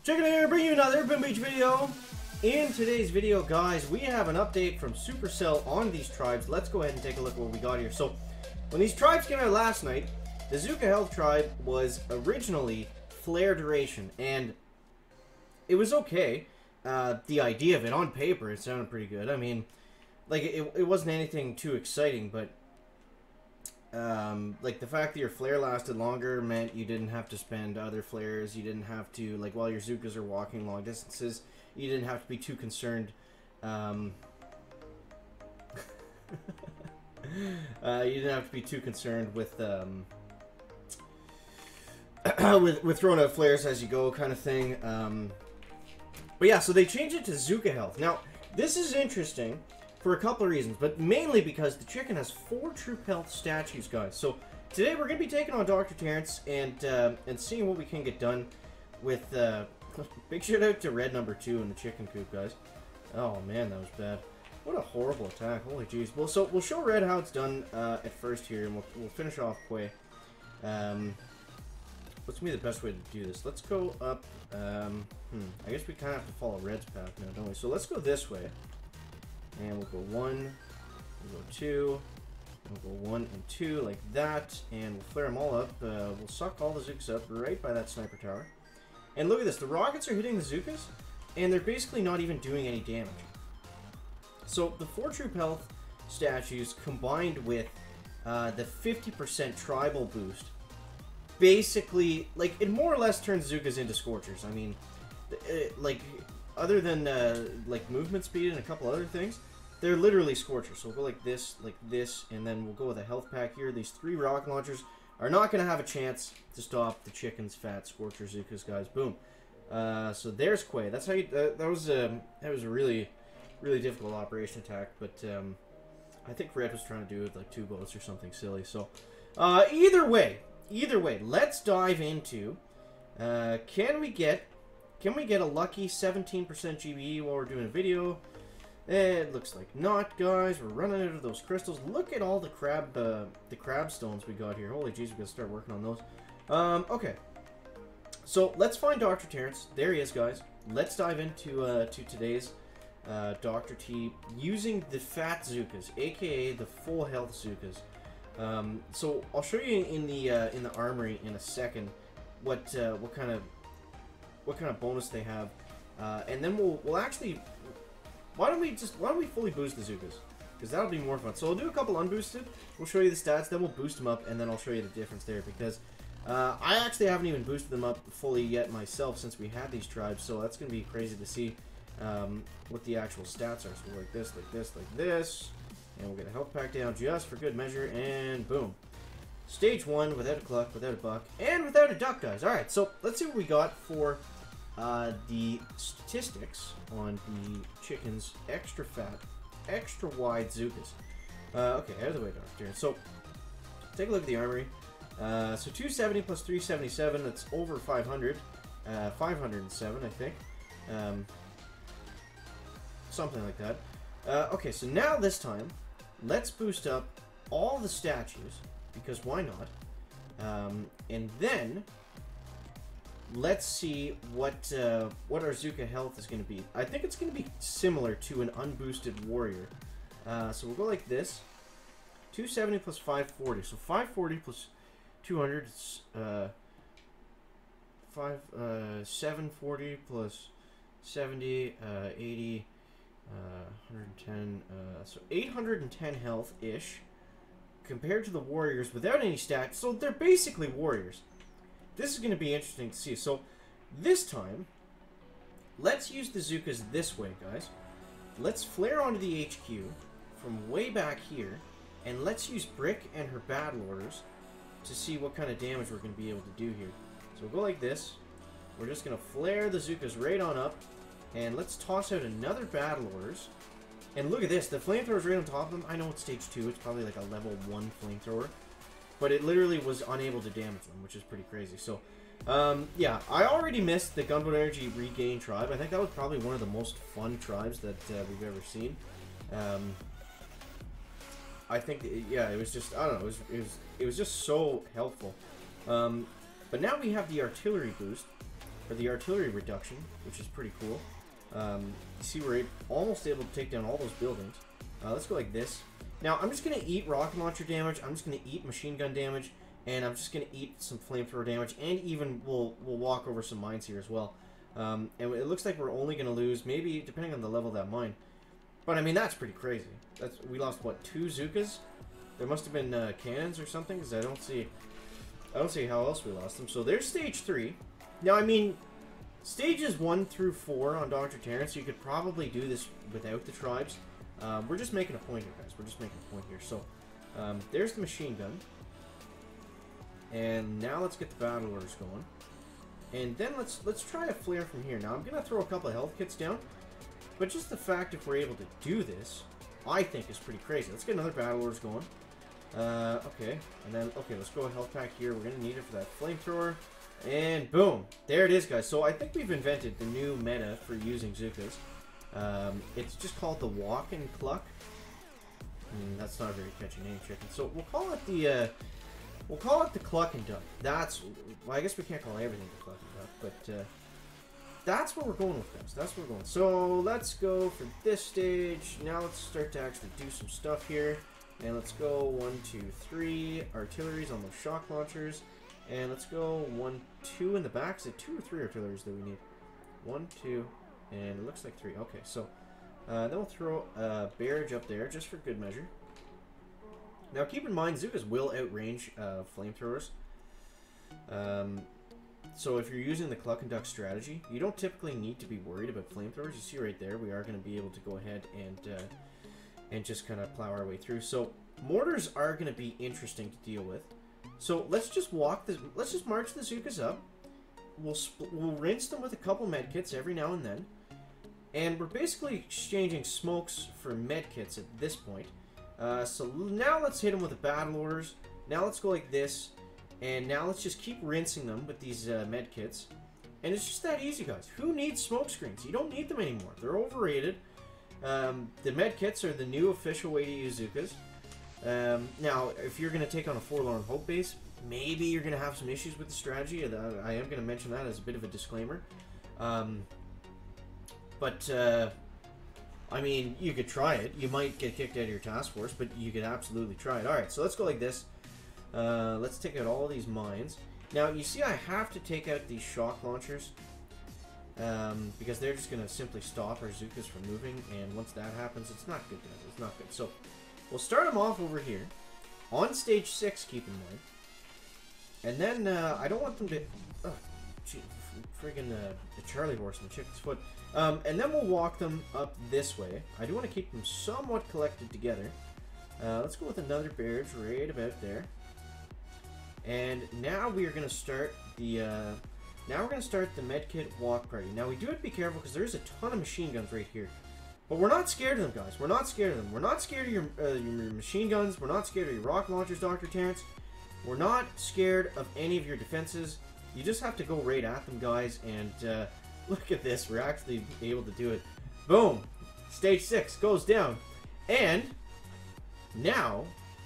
Chicken here, bring you another Boom Beach video. In today's video, guys, we have an update from Supercell on these tribes. Let's go ahead and take a look at what we got here. So, when these tribes came out last night, the Zuka Health tribe was originally flare duration, and it was okay. The idea of it, on paper, it sounded pretty good. I mean, like, it wasn't anything too exciting, but like, the fact that your flare lasted longer meant you didn't have to spend other flares. You didn't have to, like, while your Zookas are walking long distances, you didn't have to be too concerned. You didn't have to be too concerned with with throwing out flares as you go, kind of thing. But yeah, so they changed it to Zuka Health. Now, this is interesting for a couple of reasons, but mainly because the chicken has 4 troop health statues, guys. So today we're going to be taking on Dr. Terrence and seeing what we can get done with... big shout out to Red number 2 in the chicken coop, guys. Oh man, that was bad. What a horrible attack. Holy jeez. Well, so we'll show Red how it's done at first here, and we'll finish off Quay. What's going to be the best way to do this? Let's go up... I guess we kind of have to follow Red's path now, don't we? So let's go this way. And we'll go 1, we'll go 2, we'll go 1 and 2 like that, and we'll flare them all up. We'll suck all the Zookas up right by that sniper tower. And look at this, the rockets are hitting the Zookas, and they're basically not even doing any damage. So the 4 troop health statues combined with the 50% tribal boost, basically, like, it more or less turns Zookas into Scorchers. I mean, like, other than like movement speed and a couple other things, they're literally Scorchers. So we'll go like this, and then we'll go with a health pack here. These 3 rocket launchers are not going to have a chance to stop the chicken's fat Scorcher Zookas, guys. Boom. So there's Quay. That's how you... that was a really, really difficult operation attack, but I think Red was trying to do it with like 2 bullets or something silly. So either way, let's dive into... can we get a lucky 17% GBE while we're doing a video? It looks like not, guys. We're running out of those crystals. Look at all the crab stones we got here. Holy jeez, we gotta start working on those. Okay. So let's find Dr. Terrence. There he is, guys. Let's dive into to today's Dr. T using the fat Zookas, aka the full health Zookas. So I'll show you in the armory in a second what kind of bonus they have, and then we'll actually, why don't we fully boost the Zookas, because that'll be more fun. So we'll do a couple unboosted, we'll show you the stats, then we'll boost them up, and then I'll show you the difference there, because I actually haven't even boosted them up fully yet myself since we had these tribes, so that's going to be crazy to see what the actual stats are. So like this, like this, and we'll get a health pack down just for good measure, and boom. Stage 1 without a cluck, without a buck, and without a duck, guys. Alright, so let's see what we got for the statistics on the chicken's extra fat, extra wide Zookas. Okay, out of the way, Doctor. So, take a look at the armory. So 270 plus 377, that's over 500. 507, I think. Something like that. Okay, so now this time, let's boost up all the statues, because why not? And then let's see what our Zuka Health is going to be. I think it's going to be similar to an unboosted warrior. So we'll go like this: 270 plus 540. So 540 plus 200 is 740 plus 70, 80, 110. So 810 health ish. Compared to the warriors without any stats, so they're basically warriors. This is going to be interesting to see. So this time, let's use the Zookas this way, guys. Let's flare onto the HQ from way back here, and let's use Brick and her battle orders to see what kind of damage we're going to be able to do here. So we'll go like this. We're just going to flare the Zookas right on up, and let's toss out another battle orders. And look at this, the flamethrower's right on top of them. I know it's stage 2, it's probably like a level 1 flamethrower. But it literally was unable to damage them, which is pretty crazy. So, yeah, I already missed the Gunboat Energy Regain tribe. I think that was probably one of the most fun tribes that we've ever seen. I think, yeah, it was just, I don't know, it was just so helpful. But now we have the artillery boost. or the artillery reduction, which is pretty cool. You see we're almost able to take down all those buildings. Let's go like this. Now, I'm just going to eat rocket launcher damage, I'm just going to eat machine gun damage, and I'm just going to eat some flamethrower damage, and even we'll walk over some mines here as well. And it looks like we're only going to lose, maybe, depending on the level of that mine. But, I mean, that's pretty crazy. We lost, what, 2 Zookas? There must have been cannons or something, because I don't see how else we lost them. So there's stage 3. Now, I mean, stages 1 through 4 on Dr. Terrence, you could probably do this without the tribes. We're just making a point here, guys. We're just making a point here. So, there's the machine gun. And now let's get the battle orders going. And then let's try a flare from here. Now, I'm going to throw a couple of health kits down. But just the fact if we're able to do this, I think is pretty crazy. Let's get another battle orders going. Okay. And then, okay, let's go a health pack here. We're going to need it for that flamethrower. And boom. There it is, guys. So I think we've invented the new meta for using Zookas. It's just called the Walk and Cluck. That's not a very catchy name, chicken. So we'll call it the Cluck and Duck. Well, I guess we can't call everything the Cluck and Duck, but that's what we're going with, guys. That's what we're going. So let's go for this stage. Now let's start to actually do some stuff here. And let's go 1, 2, 3 artilleries on those shock launchers. And let's go 1, 2 in the back. Is it 2 or 3 artilleries that we need? 1, 2, and it looks like 3. Okay, so then we'll throw a barrage up there just for good measure. Now keep in mind, Zookas will outrange flamethrowers. So if you're using the Cluck and Duck strategy, you don't typically need to be worried about flamethrowers. You see right there, we are going to be able to go ahead and just kind of plow our way through. So mortars are going to be interesting to deal with. So let's just march the Zookas up. We'll rinse them with a couple medkits every now and then. And we're basically exchanging smokes for medkits at this point. So now let's hit them with the battle orders. Now let's go like this. And now let's just keep rinsing them with these medkits. And it's just that easy, guys. Who needs smoke screens? You don't need them anymore. They're overrated. The medkits are the new official way to use Zookas. Now, if you're going to take on a Forlorn Hope base, maybe you're going to have some issues with the strategy. I am going to mention that as a bit of a disclaimer. I mean, you could try it. You might get kicked out of your task force, but you could absolutely try it. Alright, so let's go like this. Let's take out all these mines. Now, you see I have to take out these shock launchers. Because they're just going to simply stop our Zookas from moving. And once that happens, it's not good, guys. It's not good. So, we'll start them off over here. On stage 6, keep in mind. And then, I don't want them to... Oh, gee, friggin' the Charlie horse and the chicken's foot. And then we'll walk them up this way. I do want to keep them somewhat collected together. Let's go with another barrage right about there. And now we are going to start the... now we're going to start the medkit walk party. Now we do have to be careful because there's a ton of machine guns right here. But we're not scared of them, guys. We're not scared of them. We're not scared of your machine guns. We're not scared of your rocket launchers, Dr. Terrence. We're not scared of any of your defenses. You just have to go right at them, guys. And look at this. We're actually able to do it. Boom. Stage 6 goes down. And now,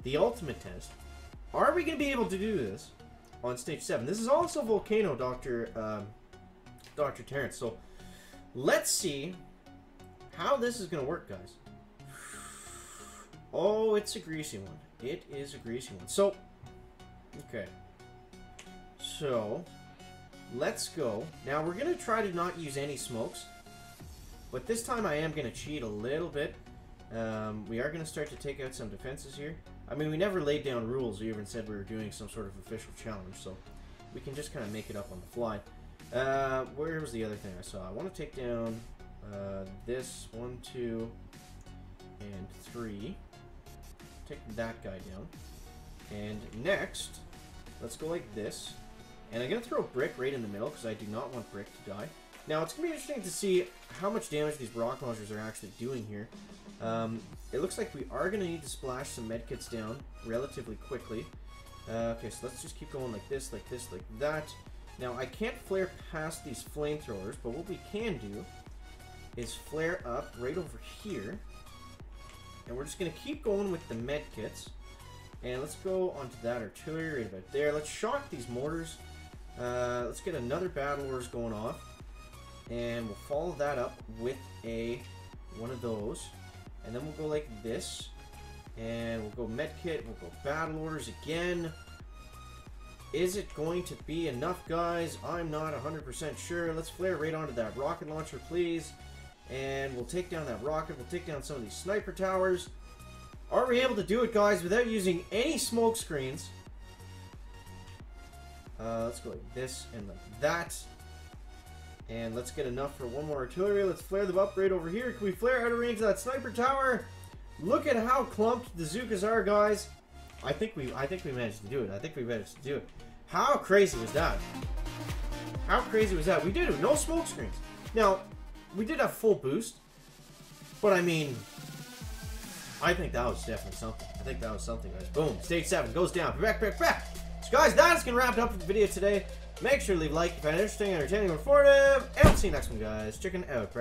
the ultimate test. Are we going to be able to do this on stage 7? This is also Volcano, Dr. Terrence. So, let's see how this is going to work, guys. Oh, it's a greasy one. It is a greasy one. So, okay. So, let's go. Now, we're going to try to not use any smokes. But this time I am going to cheat a little bit. We are going to start to take out some defenses here. I mean, we never laid down rules or even said we were doing some sort of official challenge. So, we can just kind of make it up on the fly. Where was the other thing I saw? I want to take down this 1, 2, and 3. Take that guy down. And next, let's go like this. And I'm going to throw a brick right in the middle because I do not want brick to die. Now, it's going to be interesting to see how much damage these rock launchers are actually doing here. It looks like we are going to need to splash some medkits down relatively quickly. Okay, so let's just keep going like this, like this, like that. Now, I can't flare past these flamethrowers, but what we can do is flare up right over here. And we're just going to keep going with the medkits. And let's go onto that artillery right about there. Let's shock these mortars. Let's get another Battle Orders going off. And we'll follow that up with one of those. And then we'll go like this. And we'll go Medkit. We'll go Battle Orders again. Is it going to be enough, guys? I'm not 100% sure. Let's flare right onto that rocket launcher, please. And we'll take down that rocket. We'll take down some of these sniper towers. Are we able to do it, guys, without using any smoke screens? Let's go like this and like that. And let's get enough for one more artillery. Let's flare them up right over here. Can we flare out of range of that sniper tower? Look at how clumped the Zookas are, guys. I think we managed to do it. I think we managed to do it. How crazy was that? How crazy was that? We did it. No smoke screens. Now, we did have full boost. But I mean, I think that was definitely something. I think that was something, guys. Boom. Stage 7 goes down. Back. So, guys, that's going to wrap it up for the video today. Make sure to leave a like if you found it interesting, entertaining, or informative. And we'll see you next one, guys. Chicken out.